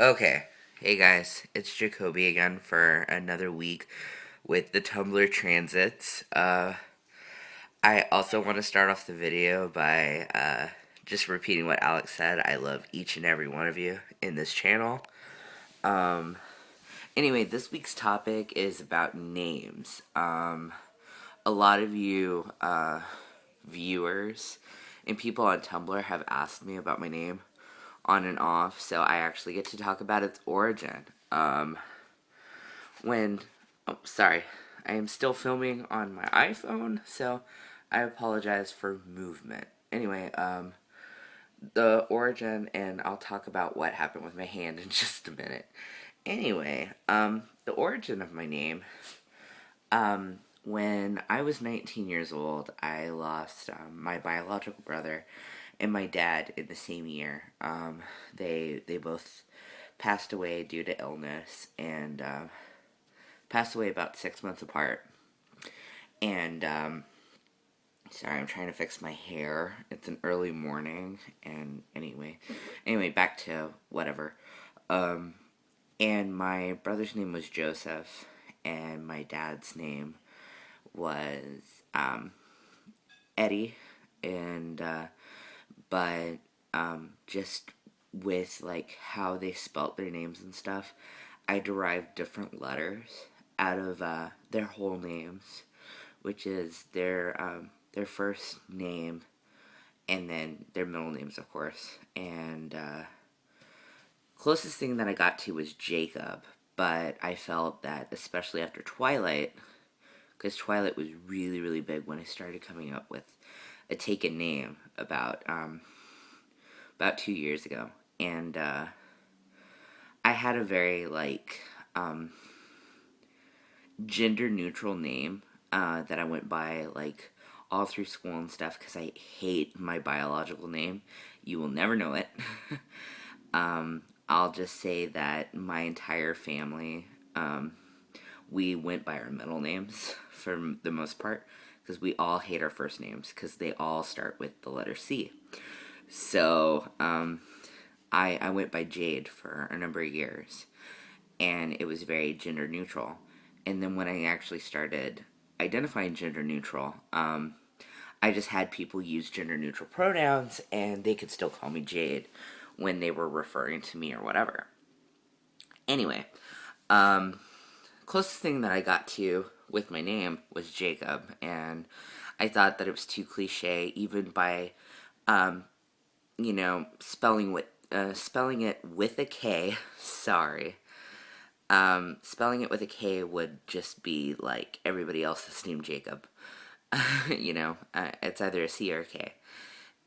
Okay. Hey guys, it's Jacoby again for another week with the Tumblr transits. I also want to start off the video by just repeating what Alex said. I love each and every one of you in this channel. Um, anyway, this week's topic is about names. A lot of you viewers and people on Tumblr have asked me about my name on and off, so I actually get to talk about its origin. When oh sorry, I am still filming on my iPhone, so I apologize for movement. Anyway, the origin, and I'll talk about what happened with my hand in just a minute. Anyway, the origin of my name, when I was 19 years old, I lost my biological brother and my dad in the same year. They both passed away due to illness, and passed away about 6 months apart. And sorry, I'm trying to fix my hair. It's an early morning, and anyway, back to whatever. Um, and my brother's name was Joseph, and my dad's name was um, Eddie, and but just with like how they spelt their names and stuff, I derived different letters out of their whole names, which is their first name and then their middle names, of course. And closest thing that I got to was Jacob, but I felt that especially after Twilight, because Twilight was really really big when I started coming up with a taken name about 2 years ago, and I had a very um, gender neutral name that I went by like all through school and stuff because I hate my biological name. You will never know it. I'll just say that my entire family, we went by our middle names for the most part because we all hate our first names because they all start with the letter C. So I went by Jade for a number of years, and it was very gender neutral. And then when I actually started identifying gender neutral, I just had people use gender neutral pronouns, and they could still call me Jade when they were referring to me or whatever. Anyway, closest thing that I got to with my name was Jacob, and I thought that it was too cliche, even by um, spelling it with a K. Sorry, spelling it with a K would just be like everybody else that's named Jacob. It's either a C or a K.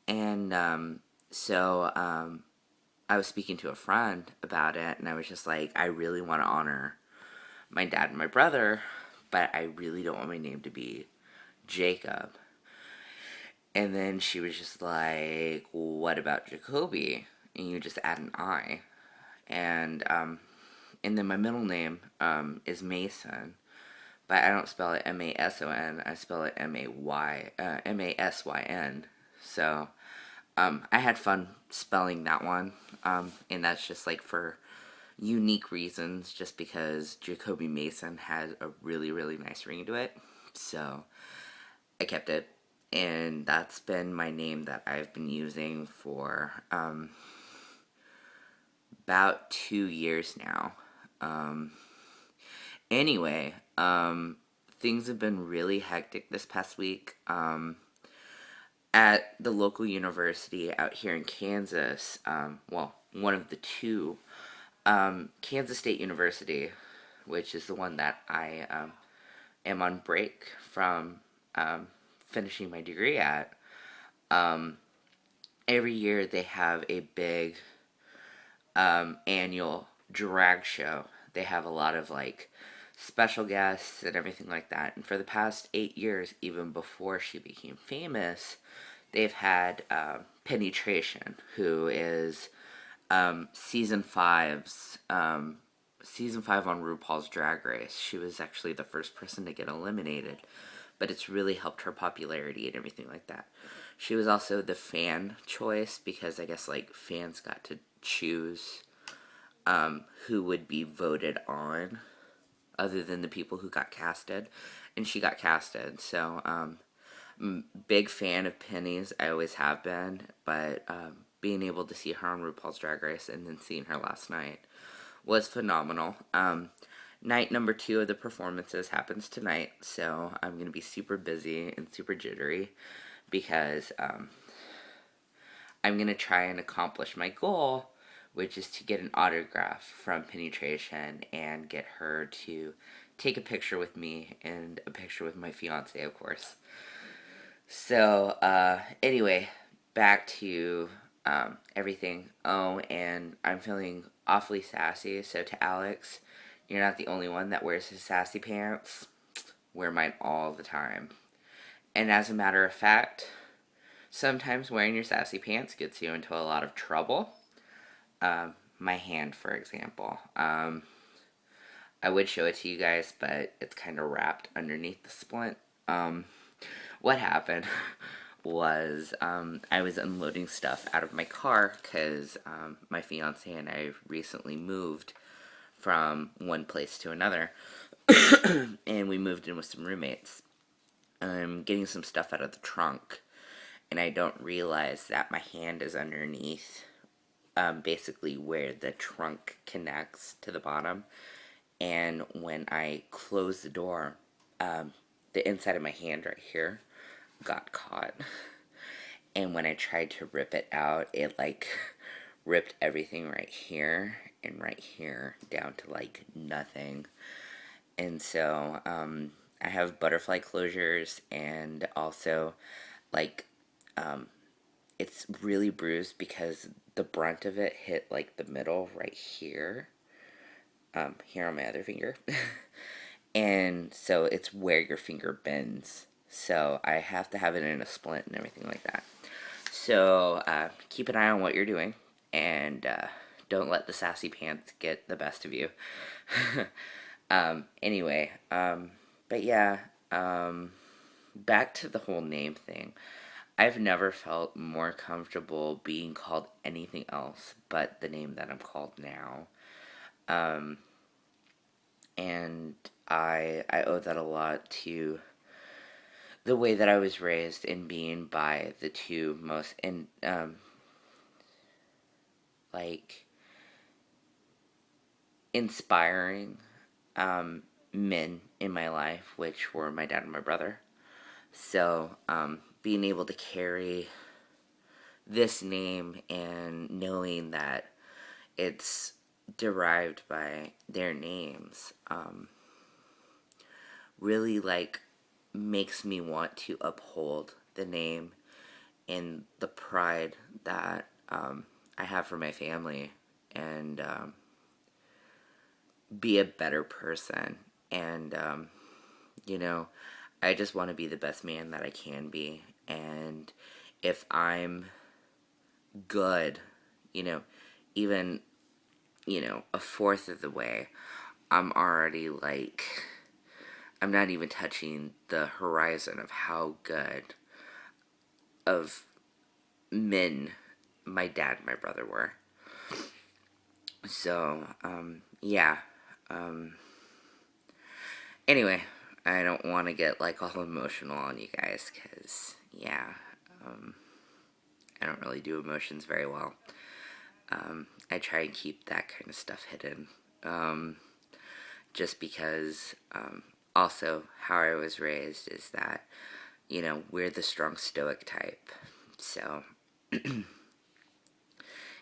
And I was speaking to a friend about it, and I was just like, I really want to honor my dad and my brother, but I really don't want my name to be Jacob. And then she was just like, what about Jacoby? And you just add an I. And and then my middle name is Mason, but I don't spell it Mason. I spell it Masyn. So I had fun spelling that one, and that's just like for unique reasons, just because Jacoby Mason has a really really nice ring to it. So I kept it, and that's been my name that I've been using for about 2 years now. Um, anyway, things have been really hectic this past week. At the local university out here in Kansas, well, one of the two, Kansas State University, which is the one that I am on break from finishing my degree at. Um, every year they have a big annual drag show. They have a lot of like special guests and everything like that. And for the past 8 years, even before she became famous, they've had Penetration, who is season season five on RuPaul's Drag Race. She was actually the first person to get eliminated, but it's really helped her popularity and everything like that. She was also the fan choice because I guess like fans got to choose who would be voted on other than the people who got casted. And she got casted. So, big fan of Penny's. I always have been. But being able to see her on RuPaul's Drag Race and then seeing her last night was phenomenal. Night number 2 of the performances happens tonight. So I'm going to be super busy and super jittery because I'm going to try and accomplish my goal, which is to get an autograph from Penetration and get her to take a picture with me and a picture with my fiance, of course. So, anyway, back to everything. Oh, and I'm feeling awfully sassy. So, to Alex, you're not the only one that wears his sassy pants. Wear mine all the time. And as a matter of fact, sometimes wearing your sassy pants gets you into a lot of trouble. My hand, for example. I would show it to you guys, but it's kind of wrapped underneath the splint. What happened was I was unloading stuff out of my car because my fiance and I recently moved from one place to another, and we moved in with some roommates. I'm getting some stuff out of the trunk, and I don't realize that my hand is underneath, basically where the trunk connects to the bottom. And when I closed the door, the inside of my hand right here got caught. And when I tried to rip it out, it like ripped everything right here and right here down to like nothing. And so I have butterfly closures, and also like it's really bruised because the brunt of it hit like the middle right here, here on my other finger. And so it's where your finger bends. So I have to have it in a splint and everything like that. So keep an eye on what you're doing, and don't let the sassy pants get the best of you. Anyway, but yeah, back to the whole name thing. I've never felt more comfortable being called anything else but the name that I'm called now. And I owe that a lot to the way that I was raised and being by the two most like inspiring men in my life, which were my dad and my brother. So being able to carry this name and knowing that it's derived by their names really like makes me want to uphold the name and the pride that I have for my family, and be a better person. And you know, I just want to be the best man that I can be. And if I'm good, you know, even, you know, a fourth of the way, I'm already like, I'm not even touching the horizon of how good of men my dad and my brother were. So, yeah. Anyway, I don't want to get like all emotional on you guys, because, yeah, I don't really do emotions very well. I try and keep that kind of stuff hidden. Just because, also, how I was raised is that, you know, we're the strong stoic type. So,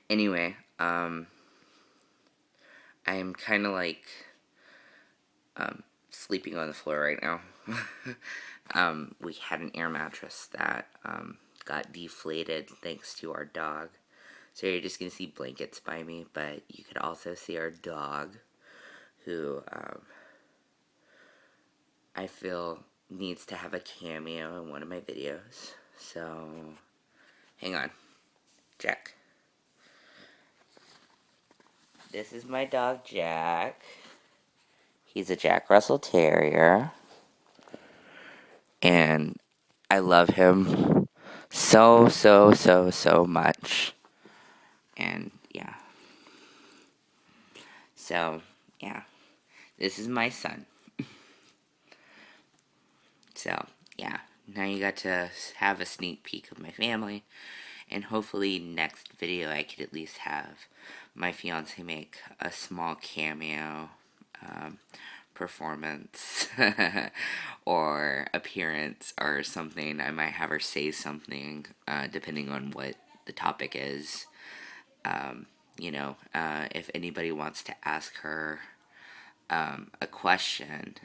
anyway, I'm kind of like, sleeping on the floor right now. We had an air mattress that, got deflated thanks to our dog. So you're just going to see blankets by me, but you could also see our dog, who I feel needs to have a cameo in one of my videos. So, hang on. Jack. This is my dog, Jack. He's a Jack Russell Terrier. And I love him so, so, so, so much. And, yeah. So, yeah, this is my son. So, yeah, now you got to have a sneak peek of my family, and hopefully next video I could at least have my fiance make a small cameo performance or appearance or something. I might have her say something depending on what the topic is. If anybody wants to ask her a question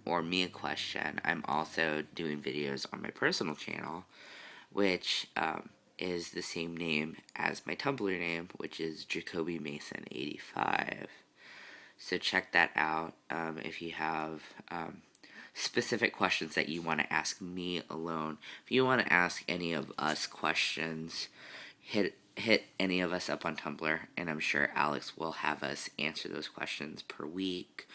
or me a question, I'm also doing videos on my personal channel, which is the same name as my Tumblr name, which is Jacoby Mason 85. So check that out if you have specific questions that you want to ask me alone. If you want to ask any of us questions, hit any of us up on Tumblr, and I'm sure Alex will have us answer those questions per week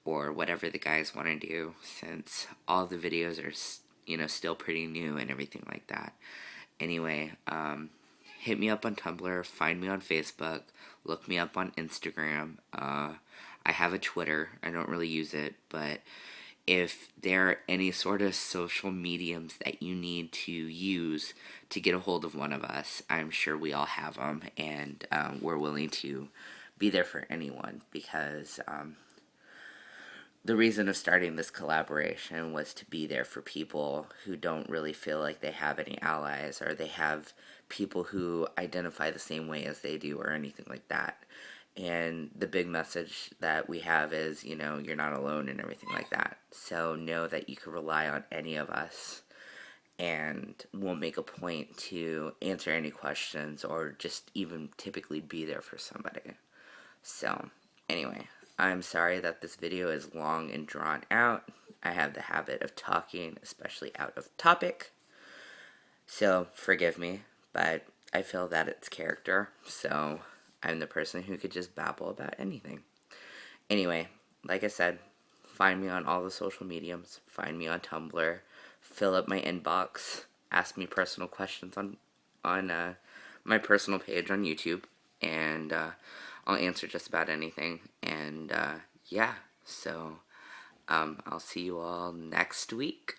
or whatever the guys want to do, since all the videos are still pretty new and everything like that. Anyway, hit me up on Tumblr, find me on Facebook, look me up on Instagram. I have a Twitter. I don't really use it, but if there are any sort of social mediums that you need to use to get a hold of one of us, I'm sure we all have them, and we're willing to be there for anyone, because the reason of starting this collaboration was to be there for people who don't really feel like they have any allies, or they have people who identify the same way as they do, or anything like that. And the big message that we have is, you're not alone and everything like that. So know that you can rely on any of us, and we'll make a point to answer any questions or just even typically be there for somebody. So, anyway, I'm sorry that this video is long and drawn out. I have the habit of talking, especially out of topic. So, forgive me, but I feel that it's character. So, I'm the person who could just babble about anything. Anyway, like I said, find me on all the social mediums. Find me on Tumblr. Fill up my inbox. Ask me personal questions on my personal page on YouTube, and I'll answer just about anything. And yeah, so I'll see you all next week.